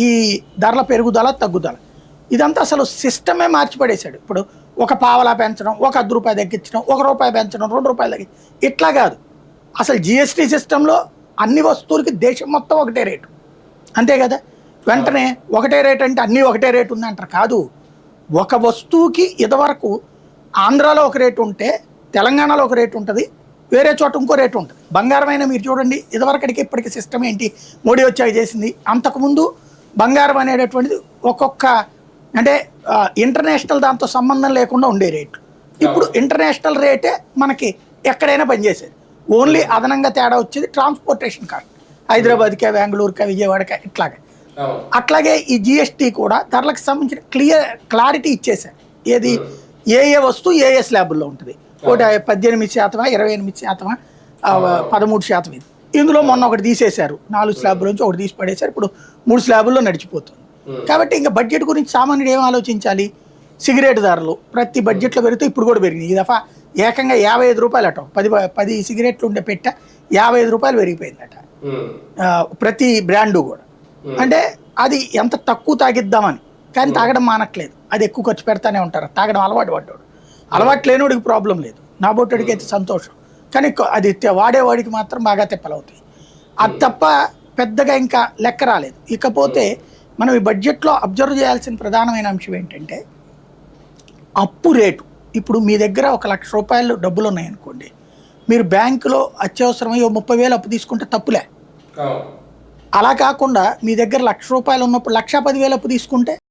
ఈ ధరల పెరుగుదల తగ్గుదల ఇదంతా అసలు సిస్టమే మార్చిపడేశాడు. ఇప్పుడు ఒక పావలా పెంచడం, ఒక ₹10 తగ్గించడం, ₹1 పెంచడం, ₹2 తగ్గి ఇట్లా కాదు. అసలు జిఎస్టీ సిస్టంలో అన్ని వస్తువులకి దేశం మొత్తం ఒకటే రేటు, అంతే కదా. వెంటనే ఒకటే రేట్ అంటే అన్నీ ఒకటే రేటు ఉంది అంటారు. కాదు, ఒక వస్తువుకి ఇదివరకు ఆంధ్రాలో ఒక రేటు ఉంటే తెలంగాణలో ఒక రేటు ఉంటుంది, వేరే చోట ఇంకో రేటు ఉంటుంది. బంగారం అయినా మీరు చూడండి, ఇదివరకటికి ఇప్పటికి సిస్టమ్ ఏంటి, మోడీ వచ్చాక చేసింది. అంతకుముందు బంగారం అనేటటువంటిది ఒక్కొక్క అంటే ఇంటర్నేషనల్ దాంతో సంబంధం లేకుండా ఉండే రేట్లు. ఇప్పుడు ఇంటర్నేషనల్ రేటే మనకి ఎక్కడైనా పనిచేసేది. ఓన్లీ అదనంగా తేడా వచ్చేది ట్రాన్స్పోర్టేషన్ కాస్ట్, హైదరాబాద్కే, బెంగళూరుకే, విజయవాడకే ఇట్లాగే. అట్లాగే ఈ జిఎస్టీ కూడా ధరలకు సంబంధించిన క్లారిటీ ఇచ్చేసారు. ఏది ఏ వస్తువు ఏ స్లాబుల్లో ఉంటుంది. ఒకటి 18%, 28%, 13% ఇది. ఇందులో మొన్న ఒకటి తీసేశారు, 4 స్లాబుల నుంచి ఒకటి తీసి పడేశారు. ఇప్పుడు 3 స్లాబుల్లో నడిచిపోతుంది. కాబట్టి ఇంకా బడ్జెట్ గురించి సామాన్యుడు ఏం ఆలోచించాలి. సిగరెట్ ధరలు ప్రతి బడ్జెట్లో పెరిగితే ఇప్పుడు కూడా పెరిగింది. ఈ దఫా ఏకంగా ₹55 అట. 10 సిగరెట్లు ఉండే పెట్ట ₹55 పెరిగిపోయిందట ప్రతి బ్రాండు కూడా. అంటే అది ఎంత తక్కువ తాగిద్దామని, కానీ తాగడం మానట్లేదు. అది ఎక్కువ ఖర్చు పెడతానే ఉంటారు. తాగడం అలవాటు పడ్డాడు, అలవాటు లేనివాడికి ప్రాబ్లం లేదు, నా బొట్టడికి అయితే సంతోషం. కానీ అది వాడేవాడికి మాత్రం బాగా తెప్పలవుతాయి. అది తప్ప పెద్దగా ఇంకా లెక్క రాలేదు. ఇకపోతే మనం ఈ బడ్జెట్లో అబ్జర్వ్ చేయాల్సిన ప్రధానమైన అంశం ఏంటంటే అప్పు రేటు. ఇప్పుడు మీ దగ్గర ₹1,00,000 డబ్బులు ఉన్నాయనుకోండి, మీరు బ్యాంకులో అత్యవసరమయ్యో 30,000 అప్పు తీసుకుంటే తప్పులే. అలా కాకుండా మీ దగ్గర ₹1,00,000 ఉన్నప్పుడు 1,10,000 అప్పు తీసుకుంటే